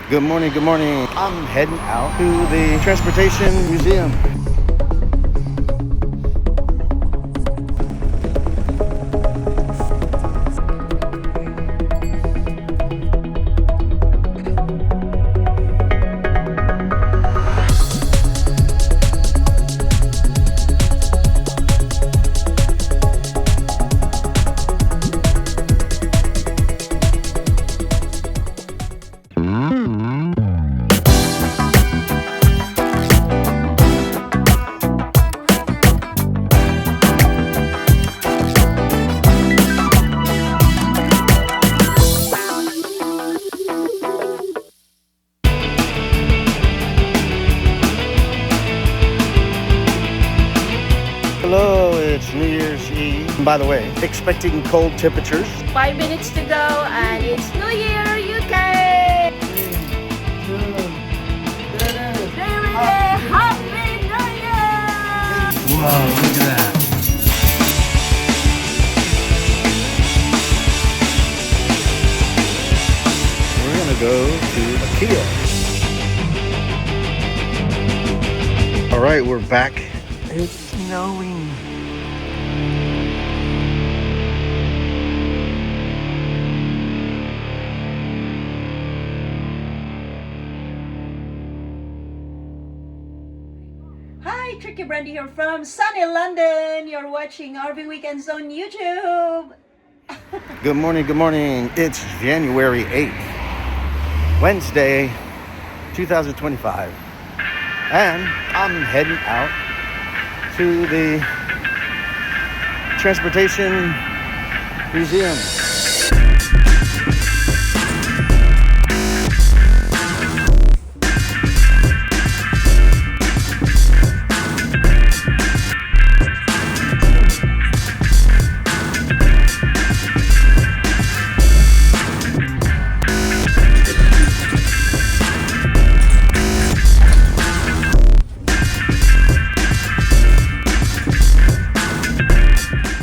Good morning, good morning. I'm heading out to the Transportation Museum. Hello, it's New Year's Eve. By the way, expecting cold temperatures. 5 minutes to go and it's New Year, UK! Happy New Year! Whoa, look at that. We're gonna go to IKEA. All right, we're back. It's snowing. Hi, Tricky Brandy here from sunny London. You're watching RV Weekends on YouTube. Good morning, good morning. It's January 8th, Wednesday, 2025. And I'm heading out to the Transportation Museum.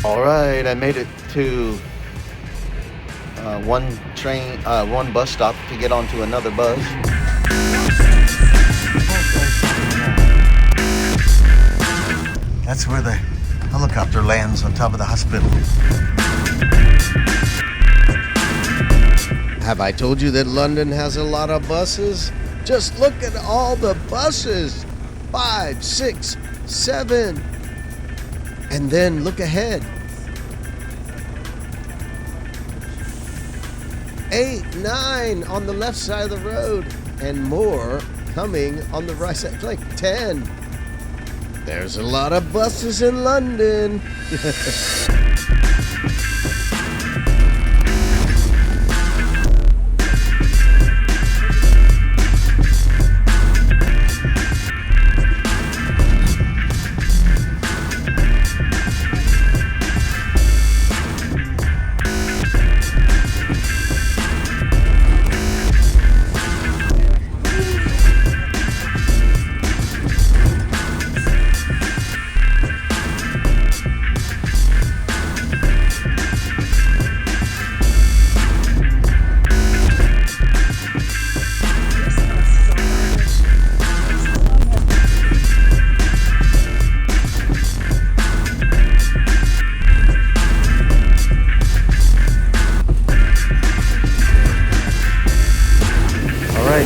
All right, I made it to one bus stop to get onto another bus. That's where the helicopter lands, on top of the hospital. Have I told you that London has a lot of buses? Just look at all the buses. 5, 6, 7. And then look ahead. 8, 9 on the left side of the road, and more coming on the right side, like 10. There's a lot of buses in London.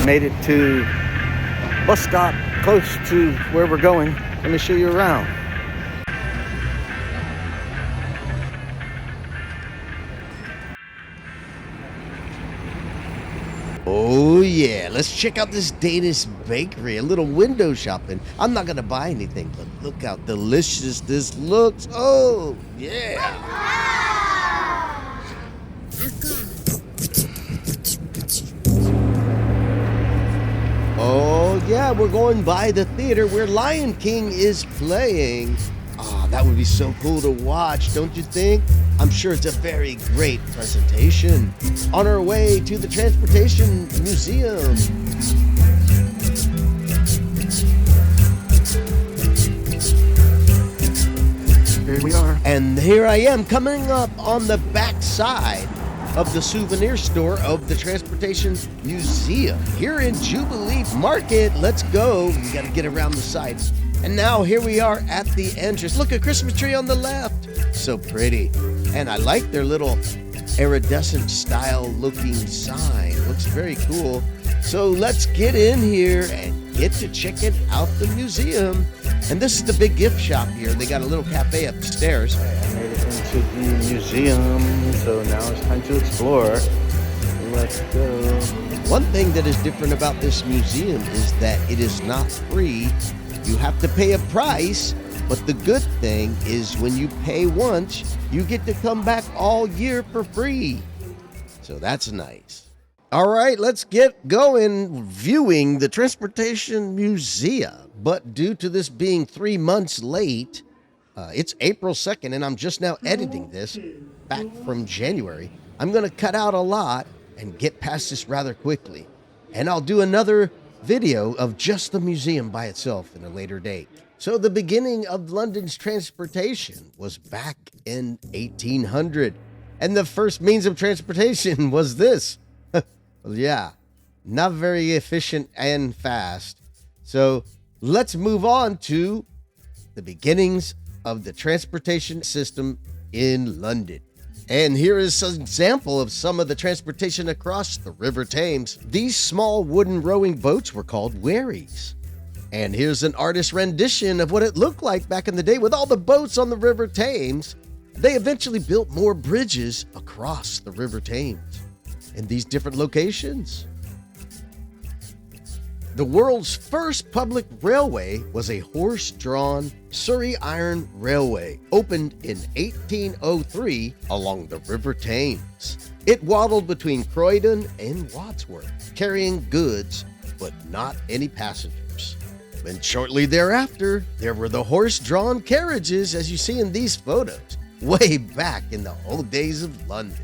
Made it to bus stop close to where we're going. Let me show you around. Oh yeah, let's check out this Danish bakery, a little window shopping. I'm not gonna buy anything, but look how delicious this looks. Oh yeah. Oh, yeah, we're going by the theater where Lion King is playing. Ah, that would be so cool to watch, don't you think? I'm sure it's a very great presentation. On our way to the Transportation Museum. Here we are. And here I am coming up on the back side of the souvenir store of the Transportation Museum here in Jubilee Market. Let's go. We got to get around the side. And now here we are at the entrance. Look, a Christmas tree on the left. So pretty. And I like their little iridescent style looking sign. Looks very cool. So let's get in here and get to checking out the museum. And this is the big gift shop here. They got a little cafe upstairs. I made it into the museum, so now it's time to explore. Let's go. One thing that is different about this museum is that it is not free. You have to pay a price, but the good thing is when you pay once, you get to come back all year for free. So that's nice. All right, let's get going viewing the Transportation Museum. But due to this being 3 months late, it's April 2nd, and I'm just now editing this back from January. I'm going to cut out a lot and get past this rather quickly. And I'll do another video of just the museum by itself in a later date. So the beginning of London's transportation was back in 1800. And the first means of transportation was this. Yeah, not very efficient and fast. So let's move on to the beginnings of the transportation system in London. And here is an example of some of the transportation across the River Thames. These small wooden rowing boats were called wherries. And here's an artist's rendition of what it looked like back in the day with all the boats on the River Thames. They eventually built more bridges across the River Thames in these different locations. The world's first public railway was a horse-drawn Surrey Iron Railway, opened in 1803 along the River Thames. It waddled between Croydon and Wadsworth, carrying goods but not any passengers. And shortly thereafter, there were the horse-drawn carriages, as you see in these photos, way back in the old days of London.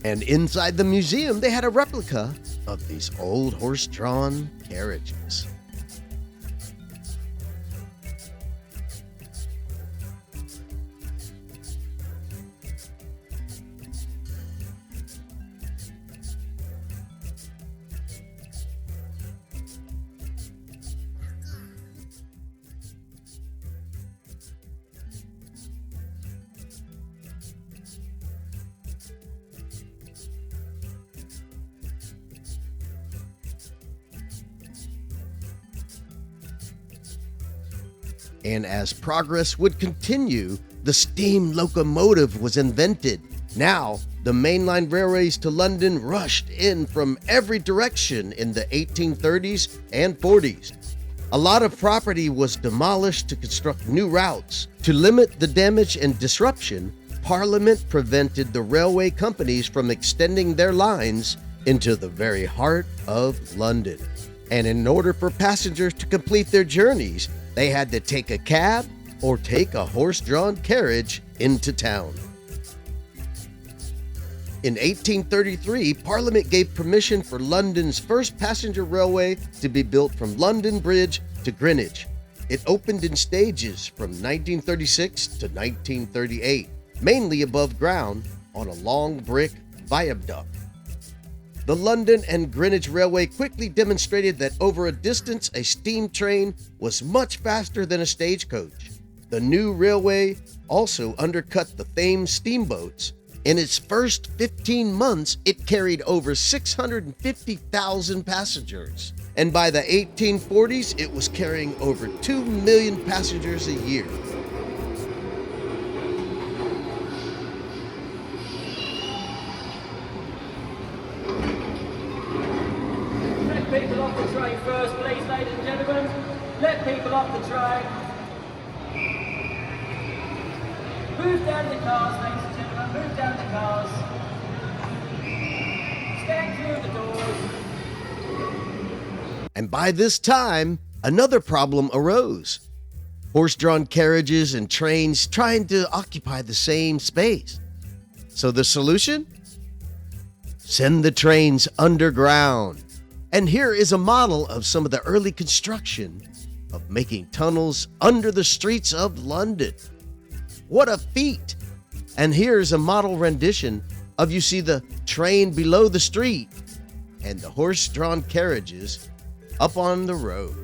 And inside the museum, they had a replica of these old horse-drawn carriages. And as progress would continue, the steam locomotive was invented. Now, the mainline railways to London rushed in from every direction in the 1830s and 40s. A lot of property was demolished to construct new routes. To limit the damage and disruption, Parliament prevented the railway companies from extending their lines into the very heart of London. And in order for passengers to complete their journeys, they had to take a cab or take a horse-drawn carriage into town. In 1833, Parliament gave permission for London's first passenger railway to be built from London Bridge to Greenwich. It opened in stages from 1936 to 1938, mainly above ground on a long brick viaduct. The London and Greenwich Railway quickly demonstrated that over a distance, a steam train was much faster than a stagecoach. The new railway also undercut the Thames steamboats. In its first 15 months, it carried over 650,000 passengers. And by the 1840s, it was carrying over 2 million passengers a year. Let people off the train first, please, ladies and gentlemen. Let people off the train. Move down the cars, ladies and gentlemen. Move down the cars. Stand clear of the doors. And by this time, another problem arose. Horse-drawn carriages and trains trying to occupy the same space. So the solution? Send the trains underground. And here is a model of some of the early construction of making tunnels under the streets of London. What a feat! And here's a model rendition of, you see the train below the street and the horse-drawn carriages up on the road.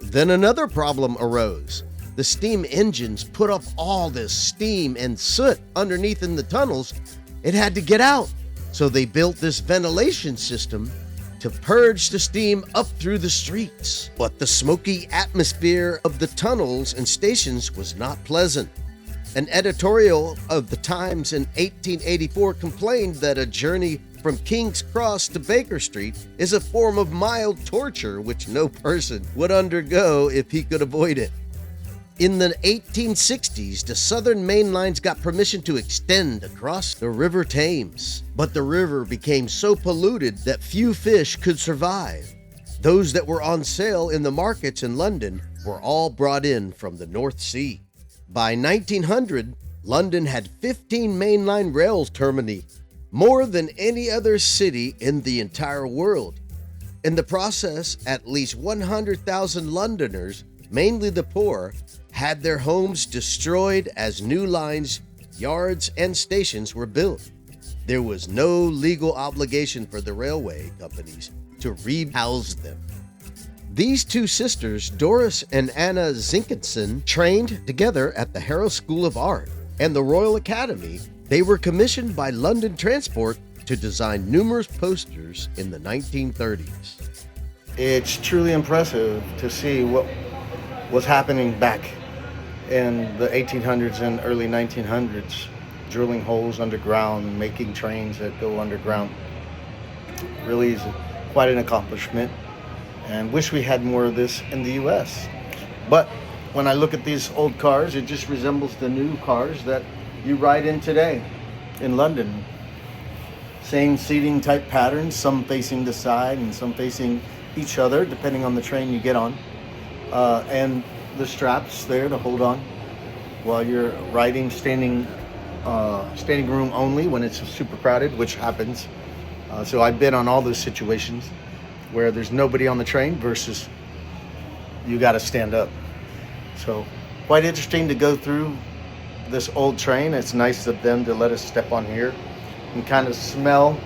Then another problem arose. The steam engines put up all this steam and soot underneath in the tunnels. It had to get out. So they built this ventilation system to purge the steam up through the streets. But the smoky atmosphere of the tunnels and stations was not pleasant. An editorial of the Times in 1884 complained that a journey from King's Cross to Baker Street is a form of mild torture which no person would undergo if he could avoid it. In the 1860s, the Southern Main Lines got permission to extend across the River Thames, but the river became so polluted that few fish could survive. Those that were on sale in the markets in London were all brought in from the North Sea. By 1900, London had 15 mainline rail termini, more than any other city in the entire world. In the process, at least 100,000 Londoners, mainly the poor, had their homes destroyed as new lines, yards, and stations were built. There was no legal obligation for the railway companies to rehouse them. These two sisters, Doris and Anna Zinkinson, trained together at the Harrow School of Art and the Royal Academy. They were commissioned by London Transport to design numerous posters in the 1930s. It's truly impressive to see what was happening back in the 1800s and early 1900s, drilling holes underground, making trains that go underground. Really is quite an accomplishment, and wish we had more of this in the US. But when I look at these old cars, it just resembles the new cars that you ride in today in London. Same seating type patterns, some facing the side and some facing each other, depending on the train you get on. And the straps there to hold on while you're riding, standing room only when it's super crowded, which happens. So I've been on all those situations where there's nobody on the train versus you got to stand up. So quite interesting to go through this old train. It's nice of them to let us step on here and kind of smell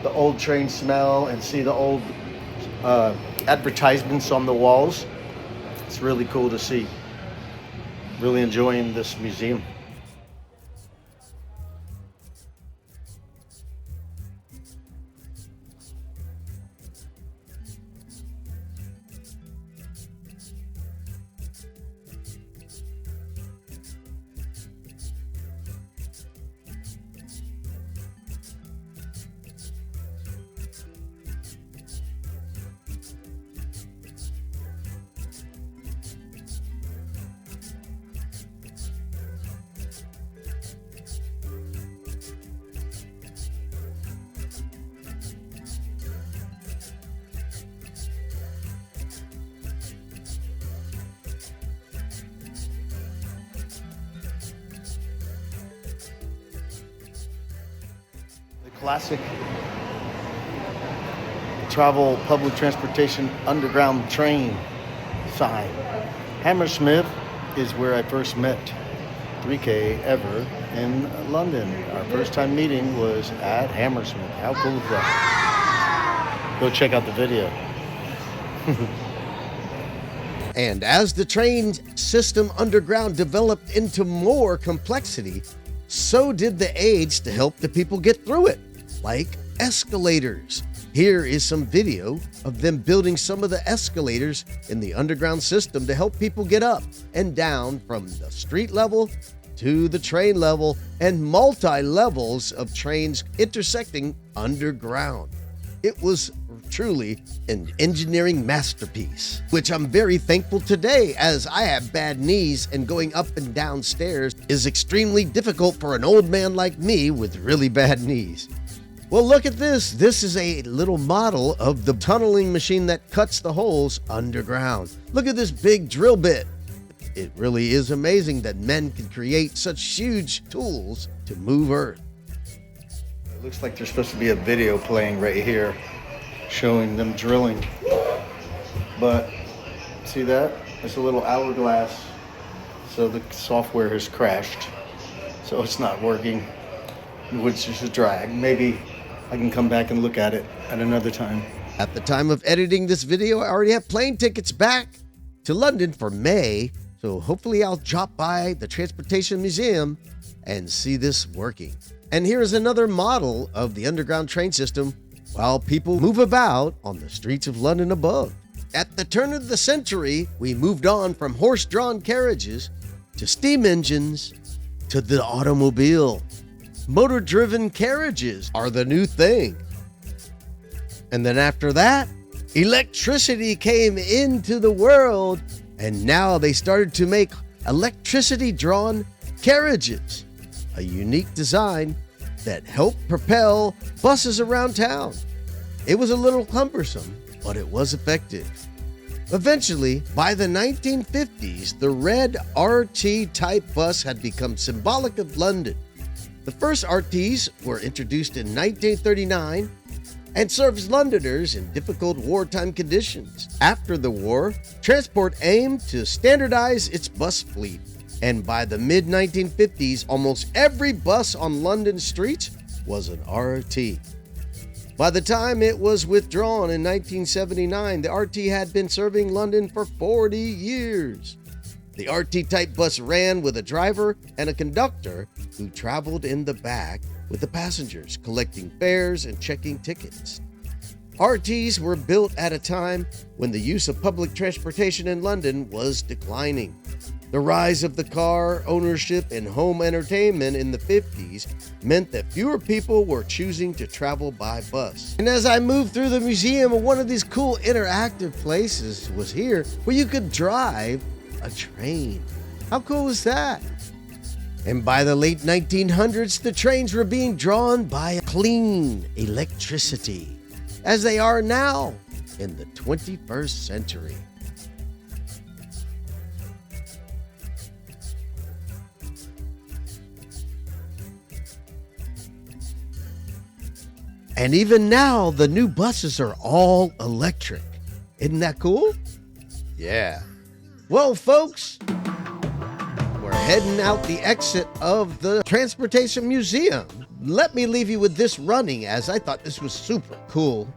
the old train smell and see the old advertisements on the walls. It's really cool to see. Really enjoying this museum. Classic travel public transportation underground train sign. Hammersmith is where I first met 3K ever in London. Our first time meeting was at Hammersmith. How cool is that? Go check out the video. And as the train system underground developed into more complexity, so did the aids to help the people get through it, like escalators. Here is some video of them building some of the escalators in the underground system to help people get up and down from the street level to the train level and multi-levels of trains intersecting underground. It was truly an engineering masterpiece, which I'm very thankful today, as I have bad knees and going up and down stairs is extremely difficult for an old man like me with really bad knees. Well, look at this. This is a little model of the tunneling machine that cuts the holes underground. Look at this big drill bit. It really is amazing that men can create such huge tools to move earth. It looks like there's supposed to be a video playing right here showing them drilling. But see that? It's a little hourglass. So the software has crashed. So it's not working. which is a drag. Maybe I can come back and look at it at another time. At the time of editing this video, I already have plane tickets back to London for May, so hopefully I'll drop by the Transportation Museum and see this working. And here's another model of the underground train system while people move about on the streets of London above. At the turn of the century, we moved on from horse-drawn carriages to steam engines to the automobile. Motor-driven carriages are the new thing. And then after that, electricity came into the world, and now they started to make electricity-drawn carriages, a unique design that helped propel buses around town. It was a little cumbersome, but it was effective. Eventually, by the 1950s, the red RT type bus had become symbolic of London. The first RTs were introduced in 1939 and serves Londoners in difficult wartime conditions. After the war, transport aimed to standardize its bus fleet, and by the mid-1950s, almost every bus on London streets was an RT. By the time it was withdrawn in 1979, the RT had been serving London for 40 years. The RT-type bus ran with a driver and a conductor who traveled in the back with the passengers, collecting fares and checking tickets. RTs were built at a time when the use of public transportation in London was declining. The rise of the car ownership and home entertainment in the 50s meant that fewer people were choosing to travel by bus. And as I moved through the museum, one of these cool interactive places was here where you could drive a train. How cool is that? And by the late 1900s, the trains were being drawn by clean electricity, as they are now in the 21st century. And even now, the new buses are all electric. Isn't that cool? Yeah. Well, folks, we're heading out the exit of the Transportation Museum. Let me leave you with this running, as I thought this was super cool.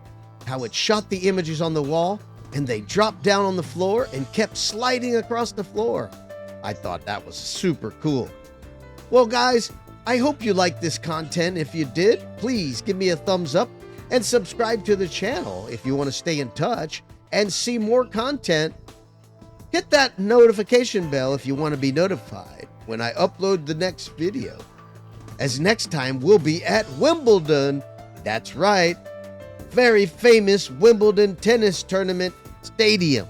How it shot the images on the wall, and they dropped down on the floor and kept sliding across the floor. I thought that was super cool. Well, guys, I hope you liked this content. If you did, please give me a thumbs up and subscribe to the channel if you want to stay in touch and see more content. Hit that notification bell if you want to be notified when I upload the next video, as next time we'll be at Wimbledon. That's right, very famous Wimbledon tennis tournament stadium.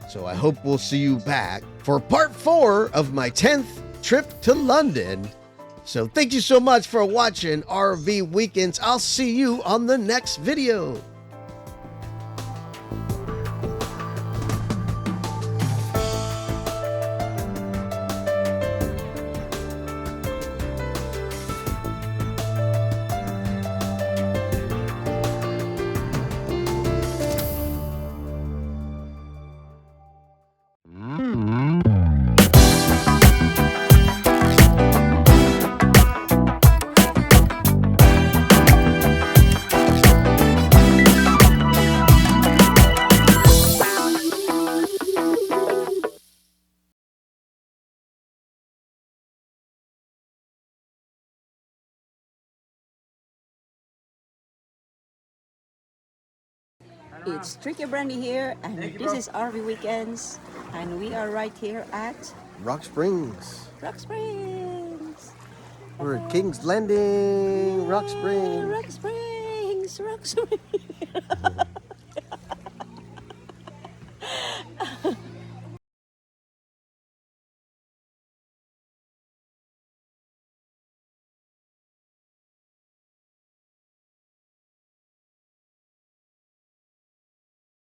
So I hope we'll see you back for part 4 of my 10th trip to London. So thank you so much for watching RV Weekends. I'll see you on the next video. It's Tricky Brandy here, and this is RV Weekends, and we are right here at Rock Springs. Rock Springs. We're at King's Landing, Rock Springs. Rock Springs, Rock Springs.